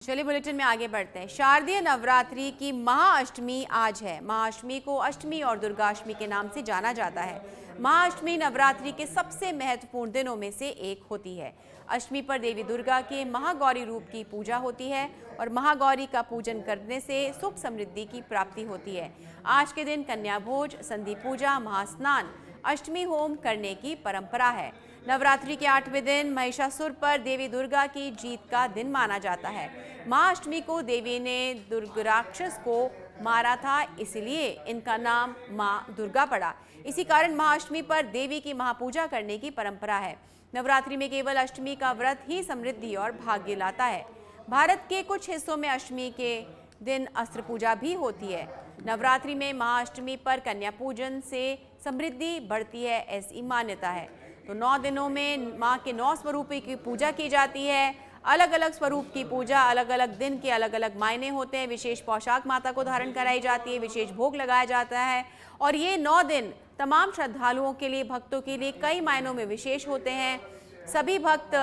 चलिए बुलेटिन में आगे बढ़ते हैं। शारदीय नवरात्रि की महाअष्टमी आज है। महाअष्टमी को अष्टमी और दुर्गाष्टमी के नाम से जाना जाता है। महाअष्टमी नवरात्रि के सबसे महत्वपूर्ण दिनों में से एक होती है। अष्टमी पर देवी दुर्गा के महागौरी रूप की पूजा होती है और महागौरी का पूजन करने से सुख समृद्धि की प्राप्ति होती है। आज के दिन कन्या भोज, संधि पूजा, महास्नान, अष्टमी होम करने की परंपरा है। नवरात्रि के 8वें दिन महिषासुर पर देवी दुर्गा की जीत का दिन माना जाता है। महाअष्टमी को देवी ने दुर्गराक्षस को मारा था, इसलिए इनका नाम मां दुर्गा पड़ा। इसी कारण महाअष्टमी पर देवी की महापूजा करने की परंपरा है। नवरात्रि में केवल अष्टमी का व्रत ही समृद्धि और भाग्य लाता है। भारत के कुछ हिस्सों में अष्टमी के दिन अस्त्र पूजा भी होती है। नवरात्रि में महाअष्टमी पर कन्या पूजन से समृद्धि बढ़ती है, ऐसी मान्यता है। तो 9 दिनों में माँ के 9 स्वरूपों की पूजा की जाती है। अलग अलग स्वरूप की पूजा, अलग अलग दिन के अलग अलग मायने होते हैं। विशेष पोशाक माता को धारण कराई जाती है, विशेष भोग लगाया जाता है और ये 9 दिन तमाम श्रद्धालुओं के लिए, भक्तों के लिए कई मायनों में विशेष होते हैं। सभी भक्त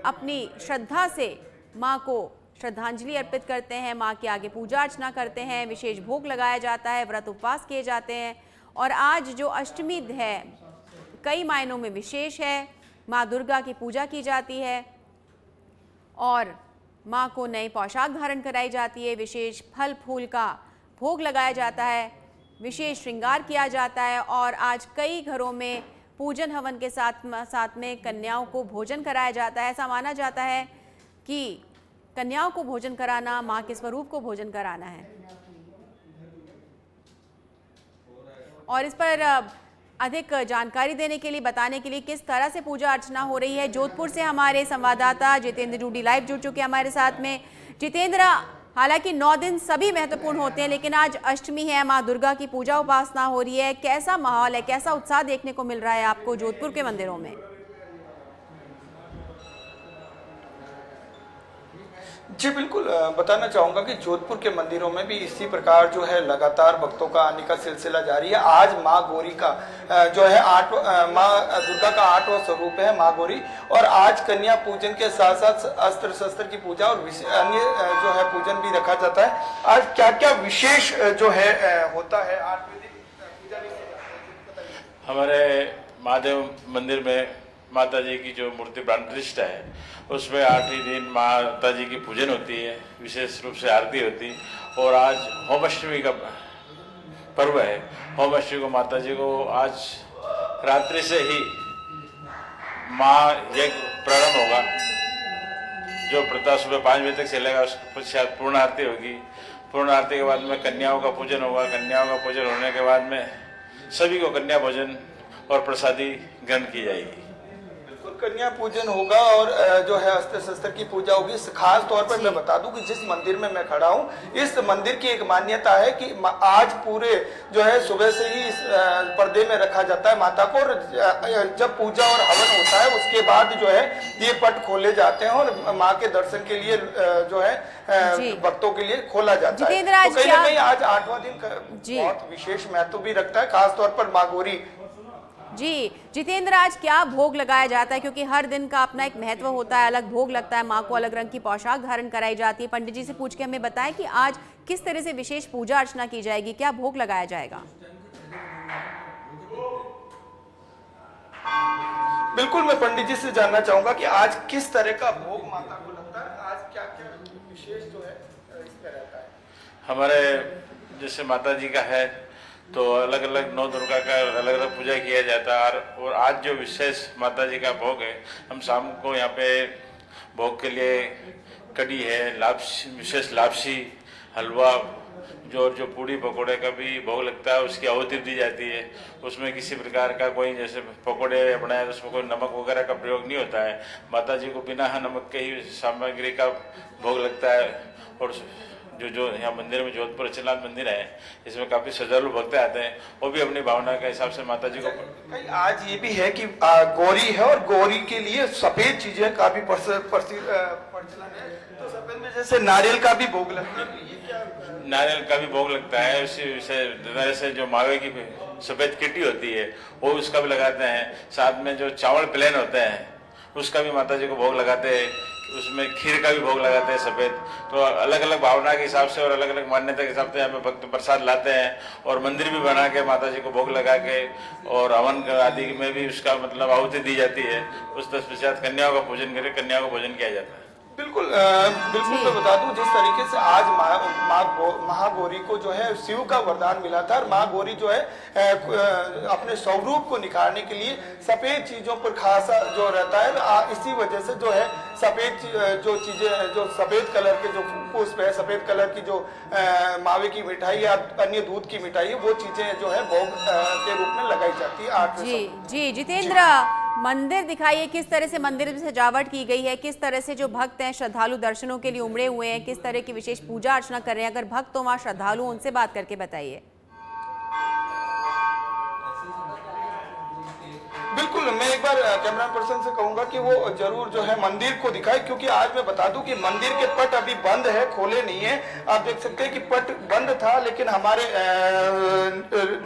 अपनी श्रद्धा से माँ को श्रद्धांजलि अर्पित करते हैं, माँ के आगे पूजा अर्चना करते हैं, विशेष भोग लगाया जाता है, व्रत उपवास किए जाते हैं। और आज जो अष्टमी है कई मायनों में विशेष है। माँ दुर्गा की पूजा की जाती है और माँ को नए पोशाक धारण कराई जाती है, विशेष फल फूल का भोग लगाया जाता है, विशेष श्रृंगार किया जाता है और आज कई घरों में पूजन हवन के साथ में कन्याओं को भोजन कराया जाता है। ऐसा माना जाता है कि कन्याओं को भोजन कराना माँ के स्वरूप को भोजन कराना है। और इस पर अधिक जानकारी देने के लिए, बताने के लिए किस तरह से पूजा अर्चना हो रही है, जोधपुर से हमारे संवाददाता जितेंद्र जूडी लाइव जुड़ चुके हैं हमारे साथ में। जितेंद्र, हालांकि 9 दिन सभी महत्वपूर्ण होते हैं, लेकिन आज अष्टमी है, माँ दुर्गा की पूजा उपासना हो रही है। कैसा माहौल है, कैसा उत्साह देखने को मिल रहा है आपको जोधपुर के मंदिरों में? जी बिल्कुल, बताना चाहूँगा कि जोधपुर के मंदिरों में भी इसी प्रकार जो है लगातार भक्तों का आने का सिलसिला जारी है। आज माँ गौरी का जो है माँ दुर्गा का 8वां स्वरूप है माँ गौरी, और आज कन्या पूजन के साथ साथ अस्त्र शस्त्र की पूजा और अन्य जो है पूजन भी रखा जाता है। आज क्या क्या विशेष जो है होता है 8वें दिन पूजा? हमारे महादेव मंदिर में माता जी की जो मूर्ति प्राण प्रतिष्ठा है, उसमें 8वें दिन माता जी की पूजन होती है, विशेष रूप से आरती होती है। और आज होम अष्टमी का पर्व है। होम अष्टमी को माता जी को आज रात्रि से ही यज्ञ प्रारंभ होगा, जो प्रथा सुबह 5 बजे तक चलेगा। उसके पश्चात पूर्ण आरती होगी। पूर्ण आरती के बाद में कन्याओं का पूजन होगा। कन्याओं का पूजन होने के बाद में सभी को कन्या भोजन और प्रसादी ग्रहण की जाएगी। कन्या पूजन होगा और जो है अस्त्र शस्त्र की पूजा होगी। खास तौर पर मैं बता दूं कि जिस मंदिर में मैं खड़ा हूं, इस मंदिर की एक मान्यता है कि आज पूरे जो है सुबह से ही इस पर्दे में रखा जाता है माता को, और जब पूजा और हवन होता है उसके बाद जो है ये पट खोले जाते हैं और माँ के दर्शन के लिए जो है भक्तों के लिए खोला जाता है। तो कहीं ना कहीं आज 8वां दिन बहुत विशेष महत्व भी रखता है, खास तौर पर माँ गौरी। जी जितेंद्र, आज क्या भोग लगाया जाता है? क्योंकि हर दिन का अपना एक महत्व होता है, अलग भोग लगता है, माँ को अलग रंग की पोशाक धारण कराई जाती है। पंडित जी से पूछ के हमें बताएं कि आज किस तरह से विशेष पूजा अर्चना की जाएगी, क्या भोग लगाया जाएगा? बिल्कुल, मैं पंडित जी से जानना चाहूंगा कि आज किस तरह का भोग माता को लगता है, आज क्या क्या विशेष जो है इस तरह का है? हमारे जैसे माता जी का है तो अलग अलग 9 दुर्गा का अलग अलग पूजा किया जाता है। और आज जो विशेष माता जी का भोग है, हम शाम को यहाँ पे भोग के लिए कढ़ी है, लापसी, विशेष लापसी, हलवा, जो पूड़ी पकोड़े का भी भोग लगता है, उसकी आहुति दी जाती है। उसमें किसी प्रकार का कोई जैसे पकोड़े बनाए तो उसमें कोई नमक वगैरह का प्रयोग नहीं होता है। माता जी को बिना नमक के ही सामग्री का भोग लगता है। और जो यहाँ मंदिर में जोधपुर अचलनाथ मंदिर है, इसमें काफी श्रद्धालु भक्त आते हैं, वो भी अपनी भावना के हिसाब से माता जी को। आज ये भी है कि गौरी है और गौरी के लिए सफेद चीजें काफी प्रचलन है, तो सफेद में जैसे नारियल का भी भोग लगता है। नारियल का भी भोग लगता है। उसी से जो मावे की सफेद किटी होती है वो उसका भी लगाते हैं। साथ में जो चावल प्लेन होते हैं उसका भी माता जी को भोग लगाते हैं। उसमें खीर का भी भोग लगाते हैं सफ़ेद। तो अलग अलग भावना के हिसाब से और अलग अलग मान्यता के हिसाब से यहाँ पे भक्त प्रसाद लाते हैं और मंदिर भी बना के माता जी को भोग लगा के और हवन आदि में भी उसका मतलब आहुति दी जाती है। उस तत्पश्चात कन्याओं का पूजन करके कन्याओं का भोजन किया जाता है। बिल्कुल बिल्कुल मैं बता दूं, जिस तरीके से आज महागौरी को जो है शिव का वरदान मिला था और महागौरी जो है अपने स्वरूप को निखारने के लिए सफेद चीजों पर खास जो रहता है, इसी वजह से जो है सफेद जो चीजें, जो सफेद कलर के जो पुष्प है, सफेद कलर की जो मावे की मिठाई या अन्य दूध की मिठाई है, वो चीजें जो है भोग के रूप में लगाई जाती है। जी जितेंद्र, मंदिर दिखाइए, किस तरह से मंदिर में सजावट की गई है, किस तरह से जो भक्त हैं श्रद्धालु दर्शनों के लिए उमड़े हुए हैं, किस तरह की विशेष पूजा अर्चना कर रहे हैं। अगर भक्त हो वहाँ श्रद्धालु, उनसे बात करके बताइए। बिल्कुल, मैं एक बार कैमरा पर्सन से कहूंगा कि वो जरूर जो है मंदिर को दिखाए, क्योंकि आज मैं बता दूं कि मंदिर के पट अभी बंद है, खोले नहीं है। आप देख सकते हैं कि पट बंद था, लेकिन हमारे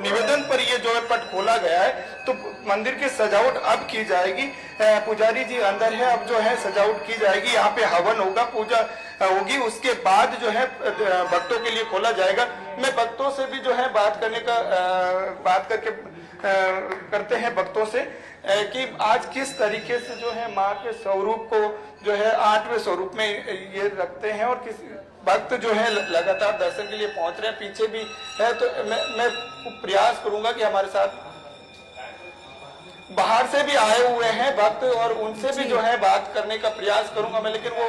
निवेदन पर ये जो है पट खोला गया है। तो मंदिर की सजावट अब की जाएगी। पुजारी जी अंदर है, अब जो है सजावट की जाएगी। यहाँ पे हवन होगा, पूजा होगी, उसके बाद जो है भक्तों के लिए खोला जाएगा। मैं भक्तों से भी जो है बात करते हैं भक्तों से कि आज किस तरीके से जो है माँ के स्वरूप को जो है 8वें स्वरूप में ये रखते हैं और किस भक्त जो है लगातार दर्शन के लिए पहुंच रहे हैं। पीछे भी है, तो मैं प्रयास करूंगा कि हमारे साथ बाहर से भी आए हुए हैं भक्त और उनसे भी जो है बात करने का प्रयास करूंगा मैं, लेकिन वो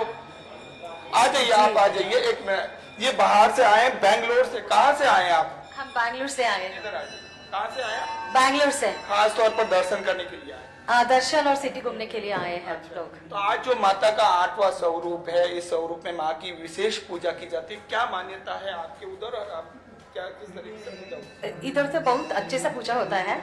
आ जाइए, आप आ जाइए। एक मिनट, ये बाहर से आए, बैंगलोर से। कहाँ से आए आप? हम बैंगलोर से आए। इधर आइए। कहाँ से आए? बैंगलोर से। खास तौर पर दर्शन करने के लिए आए? दर्शन और सिटी घूमने के लिए आए हैं लोग। तो आज जो माता का 8वां स्वरूप है, इस स्वरूप में माँ की विशेष पूजा की जाती है। क्या मान्यता है आपके उधर और आप क्या किस तरीके से पूजा होती है? इधर से बहुत अच्छे से पूजा होता है,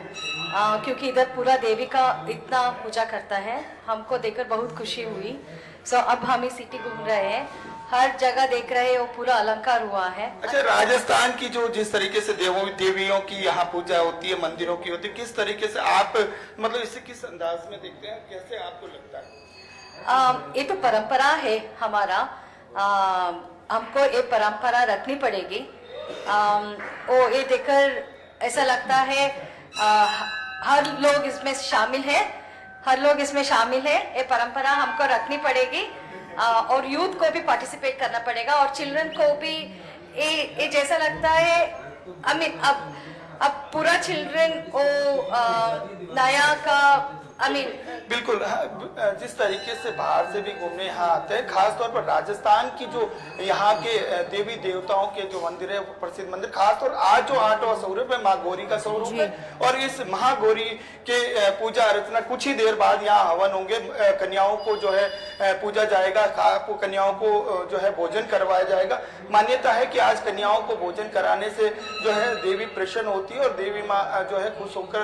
क्योंकि इधर पूरा देवी का इतना पूजा करता है। हमको देखकर बहुत खुशी हुई। सो अब हम इस सिटी घूम रहे हैं, हर जगह देख रहे हैं, वो पूरा अलंकार हुआ है। अच्छा, राजस्थान की जो जिस तरीके से देवियों की यहाँ पूजा होती है, मंदिरों की होती है, किस तरीके से आप मतलब इसे किस अंदाज में देखते हैं, कैसे आपको लगता है? ये तो परंपरा है हमारा, हमको ये परंपरा रखनी पड़ेगी। वो ये देखकर ऐसा लगता है हर लोग इसमें शामिल है, ये परंपरा हमको रखनी पड़ेगी। और यूथ को भी पार्टिसिपेट करना पड़ेगा और चिल्ड्रन को भी ये जैसा लगता है। अब पूरा चिल्ड्रन को नया का बिल्कुल, जिस तरीके से बाहर से भी घूमने यहाँ आते हैं, खास तौर पर राजस्थान की जो यहाँ के देवी देवताओं के जो मंदिर है, प्रसिद्ध मंदिर, खास तौर आज जो 8वां स्वरूप है माँ गौरी का स्वरूप है। और इस महागौरी के पूजा अर्चना कुछ ही देर बाद यहाँ हवन होंगे, कन्याओं को जो है पूजा जाएगा, कन्याओं को जो है भोजन करवाया जाएगा। मान्यता है कि आज कन्याओं को भोजन कराने से जो है देवी प्रसन्न होती है और देवी माँ जो है खुश होकर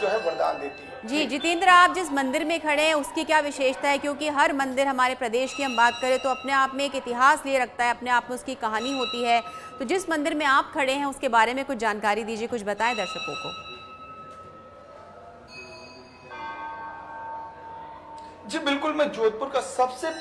जो है वरदान देती है। जी जितेंद्र, आप जिस मंदिर में खड़े हैं उसकी क्या विशेषता है? क्योंकि हर मंदिर हमारे प्रदेश की हम बात करें तो अपने आप में एक इतिहास लिए रखता है, अपने आप में उसकी कहानी होती है। तो जिस मंदिर में आप खड़े हैं उसके बारे में कुछ जानकारी दीजिए, कुछ बताएं दर्शकों को। जी बिल्कुल, मैं जोधपुर का सबसे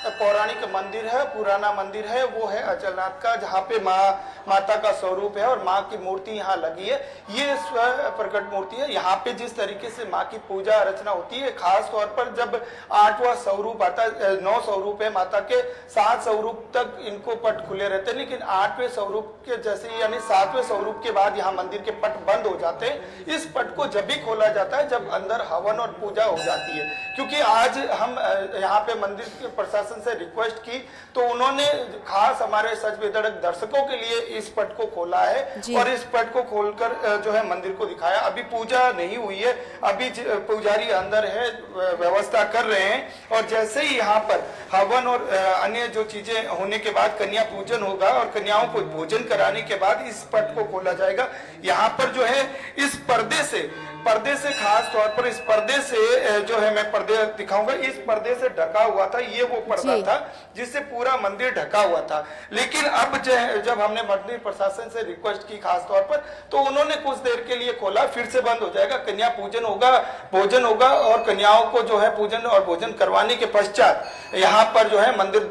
पौराणिक मंदिर है, पुराना मंदिर है, वो है अचलनाथ का, जहाँ पे माता का स्वरूप है और माँ की मूर्ति यहाँ लगी है। ये स्व प्रकट मूर्ति है। यहाँ पे जिस तरीके से माँ की पूजा अर्चना होती है, खास तौर पर जब 8वां स्वरूप आता है, 9 स्वरूप है माता के, 7 स्वरूप तक इनको पट खुले रहते हैं, लेकिन 8वें स्वरूप के जैसे यानी 7वें स्वरूप के बाद यहाँ मंदिर के पट बंद हो जाते हैं। इस पट को जब भी खोला जाता है जब अंदर हवन और पूजा हो जाती है। क्योंकि आज हम यहाँ पे मंदिर के प्रशासन से रिक्वेस्ट की तो उन्होंने खास हमारे सच बेधड़क दर्शकों के लिए इस पट को खोला है और इस पट को खोलकर जो है मंदिर को दिखाया। अभी पूजा नहीं हुई है, अभी पुजारी अंदर है, व्यवस्था कर रहे हैं और जैसे ही यहाँ पर हवन और अन्य जो चीजें होने के बाद कन्या पूजन होगा और कन्याओं को भोजन कराने के बाद इस पट को खोला जाएगा। यहाँ पर जो है इस पर्दे से पर्दे से, खास तौर पर इस पर्दे से जो है, मैं पर्दे दिखाऊंगा, इस पर्दे से ढका हुआ था। ये वो पर्दा जी। था जिससे पूरा मंदिर ढका हुआ था। लेकिन अब जब हमने मंदिर प्रशासन से रिक्वेस्ट की खास तौर पर, तो उन्होंने कुछ देर के लिए खोला, फिर से बंद हो जाएगा। कन्या पूजन होगा, भोजन होगा, और कन्याओं को जो है पूजन और भोजन करवाने के पश्चात यहाँ पर जो है मंदिर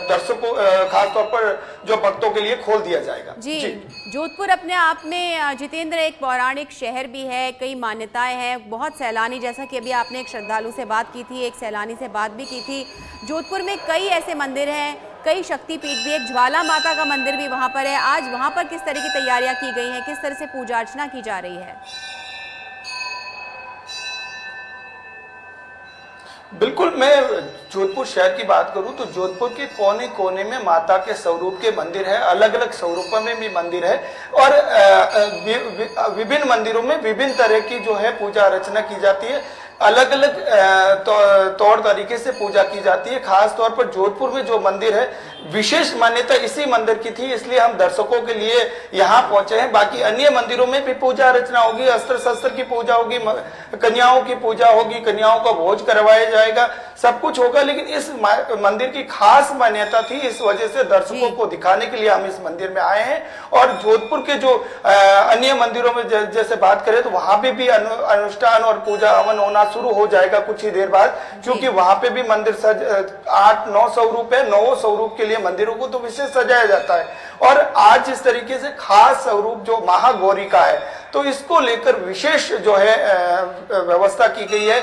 दर्शकों, खास तौर पर जो भक्तों के लिए खोल दिया जाएगा। जी, जोधपुर अपने आप में जितेंद्र एक पौराणिक शहर भी है, कई मान्यताएं हैं, बहुत सैलानी, जैसा कि अभी आपने एक श्रद्धालु से बात की थी, एक सैलानी से बात भी की थी। जोधपुर में कई ऐसे मंदिर हैं, कई शक्तिपीठ भी, एक ज्वाला माता का मंदिर भी वहां पर है। आज वहां पर किस तरह की तैयारियां की गई हैं, किस तरह से पूजा अर्चना की जा रही है? बिल्कुल, मैं जोधपुर शहर की बात करूं तो जोधपुर के कोने कोने में माता के स्वरूप के मंदिर है, अलग अलग स्वरूपों में भी मंदिर है, और विभिन्न मंदिरों में विभिन्न तरह की जो है पूजा अर्चना की जाती है। अलग अलग तौर तरीके से पूजा की जाती है। खास तौर पर जोधपुर में जो मंदिर है, विशेष मान्यता इसी मंदिर की थी, इसलिए हम दर्शकों के लिए यहाँ पहुंचे हैं। बाकी अन्य मंदिरों में भी पूजा अर्चना होगी, अस्त्र शस्त्र की पूजा होगी, कन्याओं की पूजा होगी, कन्याओं को भोज करवाया जाएगा, सब कुछ होगा। लेकिन इस मंदिर की खास मान्यता थी, इस वजह से दर्शकों को दिखाने के लिए हम इस मंदिर में आए हैं। और जोधपुर के जो अन्य मंदिरों में जैसे बात करें तो वहां पे भी अनुष्ठान और पूजा हवन होना शुरू हो जाएगा कुछ ही देर बाद, क्योंकि वहां पे भी मंदिर 8-9 स्वरूप है। 9 स्वरूप के लिए मंदिरों को तो विशेष सजाया जाता है। और आज इस तरीके से खास स्वरूप जो महागौरी का है, तो इसको लेकर विशेष जो है व्यवस्था की गई है।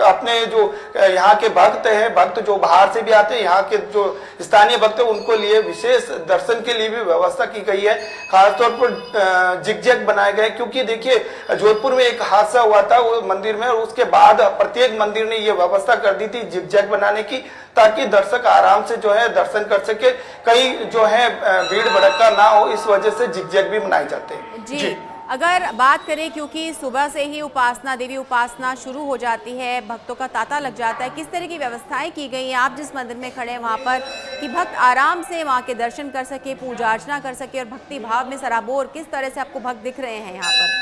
अपने जो यहाँ के भक्त हैं, भक्त जो बाहर से भी आते हैं, यहाँ के जो स्थानीय भक्त हैं, उनको लिए विशेष दर्शन के लिए भी व्यवस्था की गई है। खासतौर पर जिगजैग बनाए गए, क्योंकि देखिए जोधपुर में एक हादसा हुआ था वो मंदिर में, और उसके बाद प्रत्येक मंदिर ने ये व्यवस्था कर दी थी जिगजैग बनाने की, ताकि दर्शक आराम से जो है दर्शन कर सके, कहीं जो है भीड़ भड़का ना हो, इस वजह से जिगजैग भी बनाए जाते हैं। जी, अगर बात करें, क्योंकि सुबह से ही उपासना, देवी उपासना शुरू हो जाती है, भक्तों का तांता लग जाता है, किस तरह की व्यवस्थाएं की गई हैं आप जिस मंदिर में खड़े हैं वहां पर, कि भक्त आराम से वहां के दर्शन कर सके, पूजा अर्चना कर सके और भक्ति भाव में सराबोर किस तरह से आपको भक्त दिख रहे हैं यहाँ पर?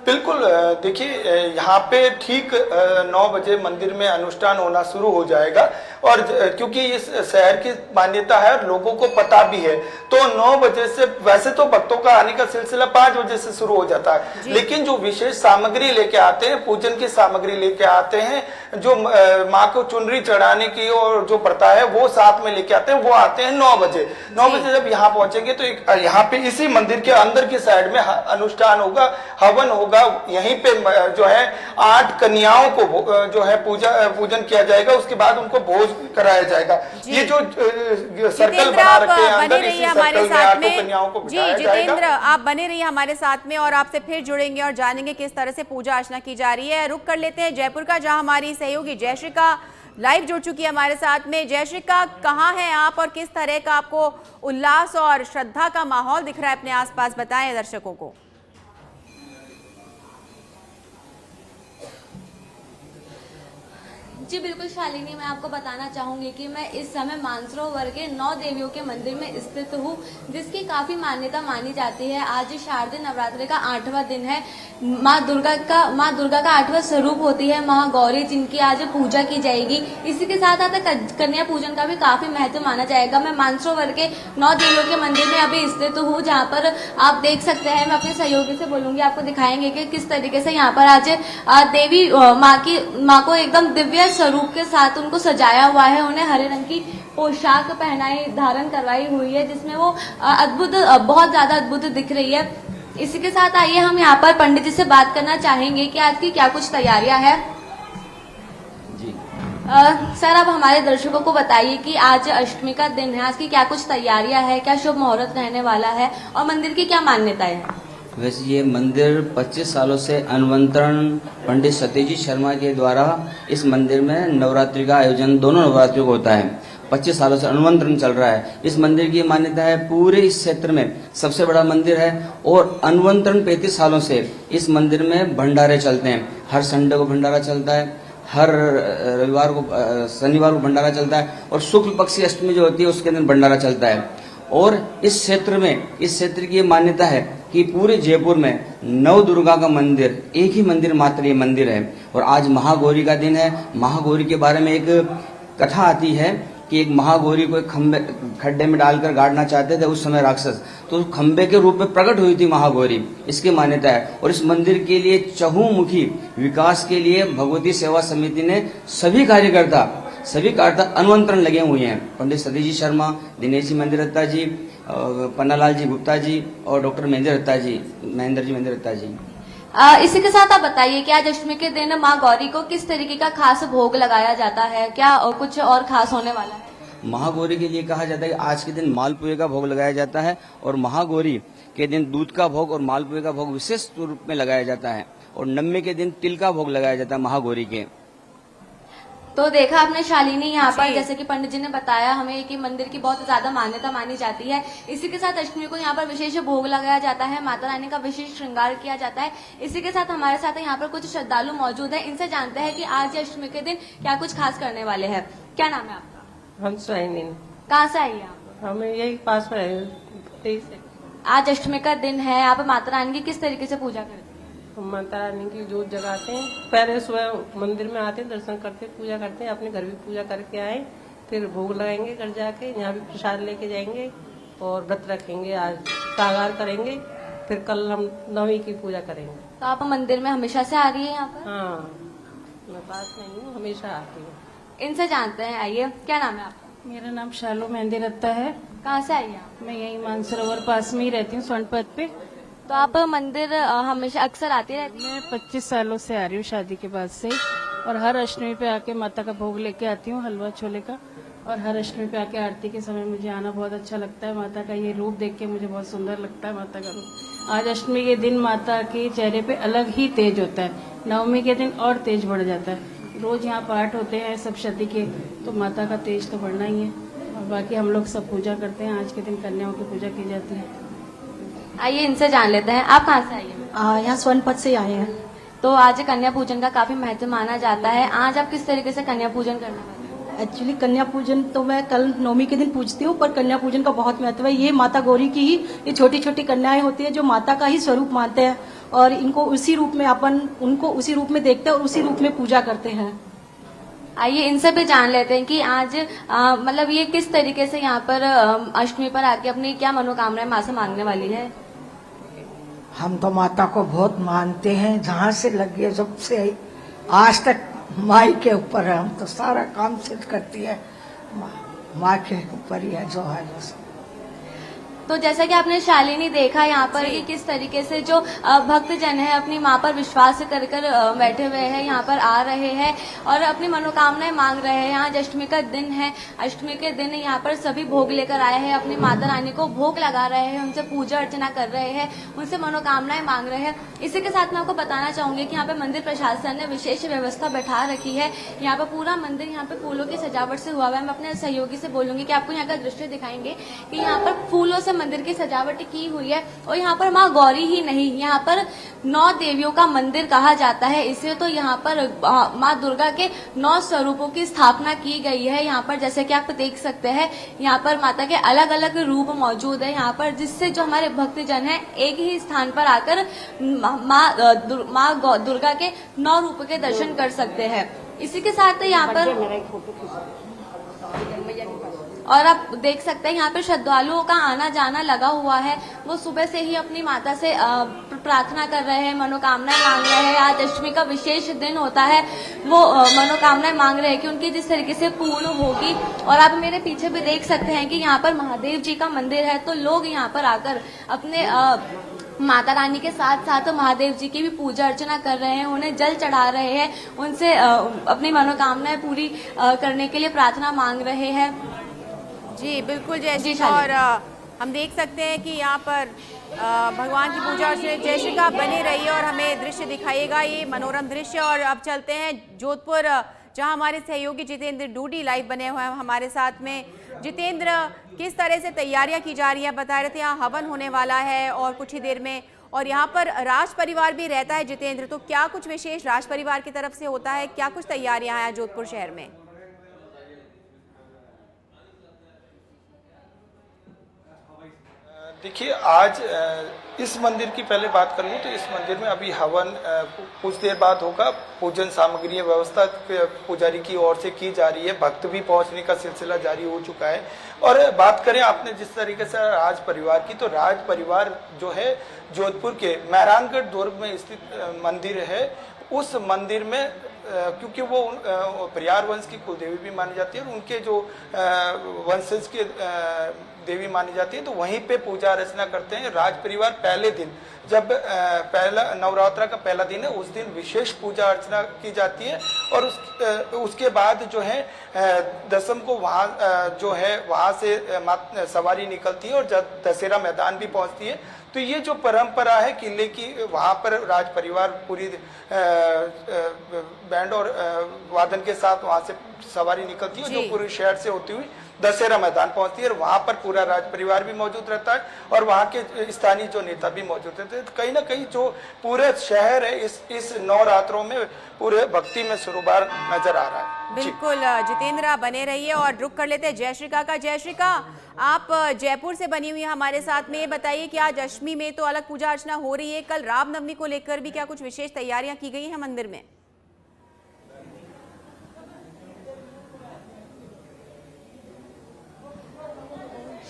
बिल्कुल, देखिए यहाँ पे ठीक 9 बजे मंदिर में अनुष्ठान होना शुरू हो जाएगा। और क्योंकि इस शहर की मान्यता है और लोगों को पता भी है, तो 9 बजे से, वैसे तो भक्तों का आने का सिलसिला 5 बजे से शुरू हो जाता है, लेकिन जो विशेष सामग्री लेके आते हैं, पूजन की सामग्री लेके आते हैं, जो माँ को चुनरी चढ़ाने की और जो प्रथा है वो साथ में लेके आते हैं, वो आते हैं 9 बजे। 9 बजे जब यहाँ पहुंचेंगे तो यहाँ पे इसी मंदिर के अंदर की साइड में अनुष्ठान होगा, हवन होगा। यहीं पे जो है 8 कन्याओं को जो है पूजन किया जाएगा, उसके बाद उनको भोज कराया जाएगा। ये जो सर्कल बना रखे हैं अंदर, इसी सर्कल में 8 कन्याओं को बिठाया जाएगा। जितेंद्र, आप बने रहिए हमारे साथ में और आपसे फिर जुड़ेंगे और जानेंगे किस तरह से पूजा अर्चना की जा रही है। रुक कर लेते हैं जयपुर का, जहां हमारी सहयोगी जयश्रिका लाइव जुड़ चुकी है हमारे साथ में। जयश्रिका, कहाँ हैं आप और किस तरह का आपको उल्लास और श्रद्धा का माहौल दिख रहा है अपने आसपास, बताएं दर्शकों को। जी बिल्कुल शालिनी, मैं आपको बताना चाहूँगी कि मैं इस समय मानसरोवर के 9 देवियों के मंदिर में स्थित हूँ, जिसकी काफ़ी मान्यता मानी जाती है। आज शारदीय नवरात्रि का 8वां दिन है। माँ दुर्गा का 8वां स्वरूप होती है महागौरी, जिनकी आज पूजा की जाएगी। इसी के साथ साथ कन्या पूजन का भी काफ़ी महत्व माना जाएगा। मैं मानसरोवर के 9 देवियों के मंदिर में अभी स्थित हूँ, जहाँ पर आप देख सकते हैं। मैं अपने सहयोगी से बोलूँगी, आपको दिखाएंगे कि किस तरीके से यहाँ पर आज देवी माँ को एकदम दिव्य स्वरूप के साथ उनको सजाया हुआ है। उन्हें हरे रंग की पोशाक पहनाई, धारण करवाई हुई है, जिसमें वो अद्भुत, बहुत ज्यादा अद्भुत दिख रही है। इसी के साथ आइए हम यहाँ पर पंडित जी से बात करना चाहेंगे कि आज की क्या कुछ तैयारियां हैं। जी सर, आप हमारे दर्शकों को बताइए कि आज अष्टमी का दिन है, आज की क्या कुछ तैयारियां हैं, क्या शुभ मुहूर्त रहने वाला है और मंदिर की क्या मान्यताएं हैं? वैसे ये मंदिर 25 सालों से अनुमंत्रण पंडित सत्यजीत शर्मा के द्वारा इस मंदिर में नवरात्रि का आयोजन दोनों नवरात्रि को होता है। 25 सालों से अनुमंत्रण चल रहा है। इस मंदिर की मान्यता है, पूरे इस क्षेत्र में सबसे बड़ा मंदिर है और अनुमंत्रण 35 सालों से इस मंदिर में भंडारे चलते हैं। हर संडे को भंडारा चलता है, हर रविवार को, शनिवार को भंडारा चलता है और शुक्ल पक्ष की अष्टमी जो होती है उसके दिन भंडारा चलता है। और इस क्षेत्र की ये मान्यता है कि पूरे जयपुर में नव दुर्गा का मंदिर, एक ही मंदिर मात्र ये मंदिर है। और आज महागौरी का दिन है। महागौरी के बारे में एक कथा आती है कि एक महागौरी को एक खड्डे में डालकर गाड़ना चाहते थे उस समय राक्षस, तो खंबे के रूप में प्रकट हुई थी महागौरी, इसकी मान्यता है। और इस मंदिर के लिए चहुमुखी विकास के लिए भगवती सेवा समिति ने सभी कार्यकर्ता अनुमंत्रण लगे हुए हैं। पंडित सतीश जी शर्मा, दिनेश जी महेंद्र दत्ता जी, पन्नालाल जी गुप्ता जी और डॉक्टर महेंद्र दत्ता जी। इसी के साथ आप बताइए कि आज अष्टमी के दिन माँ गौरी को किस तरीके का खास भोग लगाया जाता है, क्या कुछ और खास होने वाला है? महागौरी के लिए कहा जाता है कि आज के दिन मालपुए का भोग लगाया जाता है और महागौरी के दिन दूध का भोग और मालपुए का भोग विशेष रूप में लगाया जाता है और नवमी के दिन तिल का भोग लगाया जाता है महागौरी के। तो देखा आपने शालिनी, यहाँ पर जैसे कि पंडित जी ने बताया हमें कि मंदिर की बहुत ज्यादा मान्यता मानी जाती है। इसी के साथ अष्टमी को यहाँ पर विशेष भोग लगाया जाता है, माता रानी का विशेष श्रृंगार किया जाता है। इसी के साथ हमारे साथ यहाँ पर कुछ श्रद्धालु मौजूद है, इनसे जानते हैं कि आज अष्टमी के दिन क्या कुछ खास करने वाले हैं। क्या नाम है आपका? हम स्वाइनी। कहाँ से आई आप? हमें यही पास में है। आज अष्टमी का दिन है, आप माता रानी की किस तरीके से पूजा करते हैं? हम माता रानी की जोत जगाते हैं, पहले सुबह मंदिर में आते हैं, दर्शन करते हैं, पूजा करते हैं, अपने घर भी पूजा करके आए, फिर भोग लगाएंगे घर जाके, यहाँ भी प्रसाद लेके जाएंगे और व्रत रखेंगे, आज सागार करेंगे, फिर कल हम नवमी की पूजा करेंगे। तो आप मंदिर में हमेशा से आ रही है यहाँ पर? हाँ, मैं पास नहीं हूँ, हमेशा आती हूँ। इनसे जानते हैं, आइए। क्या नाम है आपका? मेरा नाम शालू मेहंदी रत्ता है। कहाँ से आई आप? मैं यही मानसरोवर पास में ही रहती हूँ, सोनपत पे। तो आप मंदिर हमेशा अक्सर आती रहती हैं? मैं 25 सालों से आ रही हूँ शादी के बाद से, और हर अष्टमी पे आके माता का भोग लेके आती हूँ, हलवा छोले का। और हर अष्टमी पे आके आरती के समय मुझे आना बहुत अच्छा लगता है। माता का ये रूप देख के मुझे बहुत सुंदर लगता है, माता का रूप। आज अष्टमी के दिन माता के चेहरे पे अलग ही तेज होता है, नवमी के दिन और तेज बढ़ जाता है। रोज यहाँ पाठ होते हैं सप्तशती के, तो माता का तेज तो बढ़ना ही है। और बाकी हम लोग सब पूजा करते हैं, आज के दिन कन्याओं की पूजा की जाती है। आइए इनसे जान लेते हैं, आप कहाँ से आई हैं? यहाँ सोनपत से आए हैं। तो आज कन्या पूजन का काफी महत्व माना जाता है, आज आप किस तरीके से कन्या पूजन करने वाले हैं? एक्चुअली कन्या पूजन तो मैं कल नवमी के दिन पूजती हूँ, पर कन्या पूजन का बहुत महत्व है। ये माता गौरी की ही ये छोटी छोटी कन्याएं होती है जो माता का ही स्वरूप मानते हैं, और इनको उसी रूप में उनको उसी रूप में देखते हैं और उसी रूप में पूजा करते हैं। आइए इनसे भी जान लेते हैं कि आज मतलब ये किस तरीके से यहाँ पर अष्टमी पर आके अपनी क्या मनोकामनाएं माँ से मांगने वाली है। हम तो माता को बहुत मानते हैं, जहाँ से लगे जब से आज तक माई के ऊपर है। हम तो सारा काम सिद्ध करती है, माँ के ऊपर ही है जो है बस। तो जैसा कि आपने शालिनी देखा यहाँ पर कि किस तरीके से जो भक्त जन है अपनी माँ पर विश्वास कर कर बैठे हुए हैं, यहाँ पर आ रहे हैं और अपनी मनोकामनाएं मांग रहे हैं। आज अष्टमी का दिन है, अष्टमी के दिन यहाँ पर सभी भोग लेकर आए हैं, अपनी माता रानी को भोग लगा रहे हैं, उनसे पूजा अर्चना कर रहे हैं, उनसे मनोकामनाएं मांग रहे हैं। इसी के साथ मैं आपको बताना चाहूंगी कि यहाँ पे मंदिर प्रशासन ने विशेष व्यवस्था बैठा रखी है। यहाँ पर पूरा मंदिर यहाँ पे फूलों की सजावट से हुआ है। मैं अपने सहयोगी से बोलूंगी कि आपको यहाँ का दृश्य दिखाएंगे कि यहाँ पर फूलों से मंदिर की सजावट की हुई है। और यहाँ पर माँ गौरी ही नहीं, यहाँ पर 9 देवियों का मंदिर कहा जाता है इसे। तो यहाँ पर माँ दुर्गा के 9 स्वरूपों की स्थापना की गई है। यहाँ पर जैसे कि आप देख सकते हैं, यहाँ पर माता के अलग अलग रूप मौजूद है यहाँ पर, जिससे जो हमारे भक्तजन हैं एक ही स्थान पर आकर माँ दुर्गा के 9 रूप के दर्शन कर सकते हैं। इसी के साथ यहाँ पर और आप देख सकते हैं यहाँ पे श्रद्धालुओं का आना जाना लगा हुआ है। वो सुबह से ही अपनी माता से प्रार्थना कर रहे हैं, मनोकामनाएं मांग रहे हैं। आज अष्टमी का विशेष दिन होता है, वो मनोकामनाएं मांग रहे हैं कि उनकी जिस तरीके से पूर्ण होगी। और आप मेरे पीछे भी देख सकते हैं कि यहाँ पर महादेव जी का मंदिर है, तो लोग यहाँ पर आकर अपने माता रानी के साथ साथ महादेव जी की भी पूजा अर्चना कर रहे हैं, उन्हें जल चढ़ा रहे हैं, उनसे अपनी मनोकामनाएं पूरी करने के लिए प्रार्थना मांग रहे हैं। जी बिल्कुल जय। और हम देख सकते हैं कि यहाँ पर भगवान की पूजा जय श्री का बने रही है और हमें दृश्य दिखाइएगा, ये मनोरम दृश्य। और अब चलते हैं जोधपुर, जहाँ हमारे सहयोगी जितेंद्र डूडी लाइव बने हुए हैं हमारे साथ में। जितेंद्र, किस तरह से तैयारियां की जा रही हैं? बता रहे थे यहाँ हवन होने वाला है और कुछ ही देर में, और यहाँ पर राज परिवार भी रहता है जितेंद्र, तो क्या कुछ विशेष राज परिवार की तरफ से होता है? क्या कुछ तैयारियां हैं जोधपुर शहर में? देखिए आज इस मंदिर की पहले बात कर लूँ तो इस मंदिर में अभी हवन कुछ देर बाद होगा। पूजन सामग्री व्यवस्था पुजारी की ओर से की जा रही है। भक्त भी पहुंचने का सिलसिला जारी हो चुका है। और बात करें आपने जिस तरीके से राज परिवार की, तो राज परिवार जो है जोधपुर के मेहरानगढ़ दुर्ग में स्थित मंदिर है। उस मंदिर में क्योंकि वो परियार वंश की कुलदेवी भी मानी जाती है और उनके जो वंशज के देवी मानी जाती है, तो वहीं पे पूजा अर्चना करते हैं। राज परिवार पहले दिन, जब पहला नवरात्रा का पहला दिन है, उस दिन विशेष पूजा अर्चना की जाती है। और उसके बाद जो है दसम को वहाँ जो है वहाँ से सवारी निकलती है और जब दशहरा मैदान भी पहुँचती है। तो ये जो परंपरा है किले की, वहाँ पर राज परिवार पूरी बैंड और वादन के साथ वहाँ से सवारी निकलती है जो पूरे शहर से होती हुई दशहरा मैदान पहुंचती है। और वहाँ पर पूरा राज परिवार भी मौजूद रहता है और वहाँ के स्थानीय जो नेता भी मौजूद रहते हैं। कहीं ना कहीं जो पूरे शहर है इस नवरात्रों में पूरे भक्ति में सरोबार नजर आ रहा है। बिल्कुल जितेंद्र, आप बने रहिए और रुक कर लेते हैं जयश्रीका का। जयश्रीका, आप जयपुर से बनी हुई हमारे साथ में, ये बताइए कि आज अष्टमी में तो अलग पूजा अर्चना हो रही है, कल रामनवमी को लेकर भी क्या कुछ विशेष तैयारियां की गई हैं मंदिर में?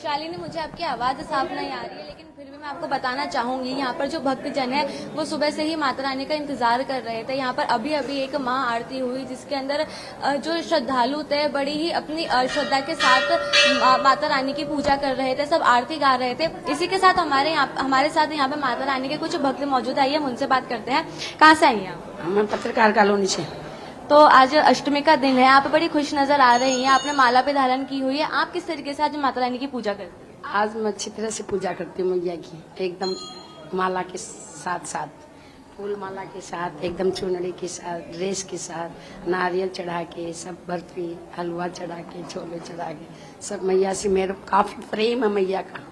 शालिनी, मुझे आपकी आवाज़ साफ नहीं आ रही है, लेकिन फिर भी मैं आपको बताना चाहूंगी, यहाँ पर जो भक्तजन है वो सुबह से ही माता रानी का इंतजार कर रहे थे। यहाँ पर अभी अभी एक महाआरती हुई जिसके अंदर जो श्रद्धालु थे बड़ी ही अपनी श्रद्धा के साथ माता रानी की पूजा कर रहे थे, सब आरती गा रहे थे। इसी के साथ हमारे साथ यहाँ पे माता रानी के कुछ भक्त मौजूद है, हम उनसे बात करते हैं। कहाँ से आई आप? हम पत्रकार कॉलोनी से। तो आज अष्टमी का दिन है, आप बड़ी खुश नजर आ रही हैं, आपने माला पे धारण की हुई है, आप किस तरीके से आज माता रानी की पूजा करती हैं? आज मैं अच्छी तरह से पूजा करती हूँ मैया की, एकदम माला के साथ साथ, फूल माला के साथ, एकदम चुनरी के साथ, ड्रेस के साथ, नारियल चढ़ा के, सब बर्फी हलवा चढ़ा के, छोले चढ़ा के, सब मैया से मेरा काफी प्रेम है मैया का।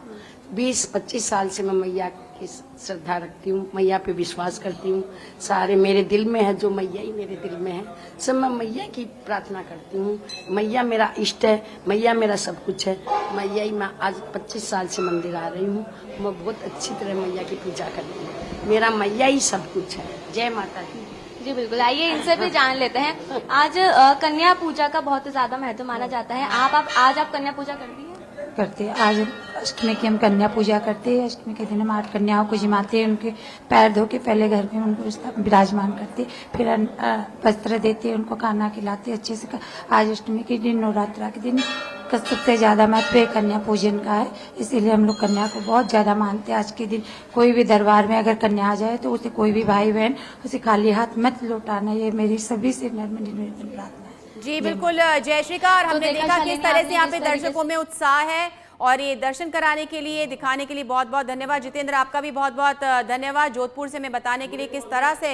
20-25 साल से मैं मैया की श्रद्धा रखती हूँ, मैया पे विश्वास करती हूँ। सारे मेरे दिल में है, जो मैया ही मेरे दिल में है, सब मैं मैया की प्रार्थना करती हूँ। मैया मेरा इष्ट है, मैया मेरा सब कुछ है। मैया ही मैं आज 25 साल से मंदिर आ रही हूँ, मैं बहुत अच्छी तरह मैया की पूजा करती हूँ। मेरा मैया ही सब कुछ है। जय माता दी। जी बिल्कुल, आइए इनसे भी जान लेते हैं। आज कन्या पूजा का बहुत ज्यादा महत्व माना जाता है, आज आप कन्या पूजा करती हैं? करते हैं। आज अष्टमी की हम कन्या पूजा करते हैं। अष्टमी के दिन हम 8 कन्याओं को जिमाते हैं, उनके पैर धो के पहले घर में उनको विराजमान करते, फिर वस्त्र देते, उनको खाना खिलाते अच्छे से। आज अष्टमी के दिन, नवरात्रा के दिन सबसे ज्यादा महत्व कन्या पूजन का है, इसीलिए हम लोग कन्या को बहुत ज्यादा मानते हैं। आज के दिन कोई भी दरबार में अगर कन्या आ जाए तो उसे कोई भी भाई बहन उसे खाली हाथ मत लौटाना, ये मेरी सभी से निवेदन प्रार्थना है। जी बिल्कुल जयश्रीका, और हमने देखा किस तरह से यहाँ पे दर्शकों में उत्साह है और ये दर्शन कराने के लिए, दिखाने के लिए बहुत बहुत धन्यवाद। जितेंद्र, आपका भी बहुत बहुत धन्यवाद जोधपुर से हमें बताने के लिए किस तरह से